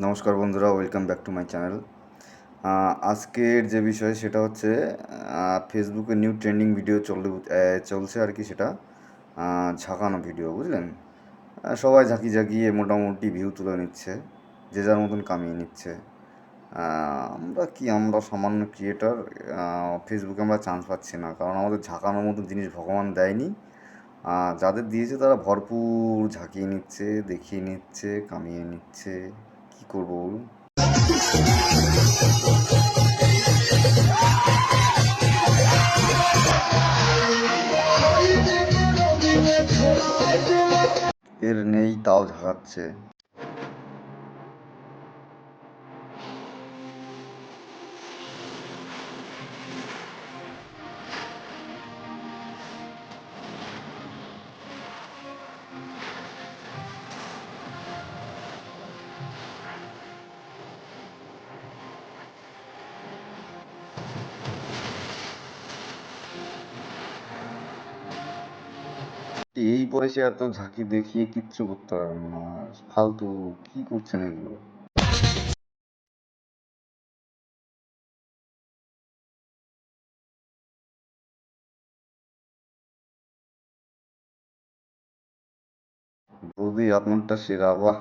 নমস্কার বন্ধুরা, welcome back to my channel. আজকের যে বিষয় সেটা হচ্ছে ফেসবুকে নিউ ট্রেন্ডিং ভিডিও চলছে আর কি। সেটা ঝাঁকানো ভিডিও, বুঝলেন। সবাই ঝাঁকিয়ে ঝাঁকিয়ে মোটামুটি ভিউ তুলে নিচ্ছে, যে যার মতন কামিয়ে নিচ্ছে। আমরা সামান্য ক্রিয়েটর, ফেসবুকে আমরা চান্স পাচ্ছি না, কারণ আমাদের ঝাঁকানোর মতো জিনিস ভগবান দেয়নি। যাদের দিয়েছে তারা ভরপুর ঝাঁকিয়ে নিচ্ছে, দেখিয়ে নিচ্ছে, কামিয়ে নিচ্ছে। কি করবো বলুন। এর নেই তাও ঝাঁকাচ্ছে। এই বয়সে এত ঝাঁকি দেখিয়ে কিচ্ছু করতে পারবেন না। ফালতু কি করছেন এগুলো। বৌদি আপনারটা সেরা, বাহ।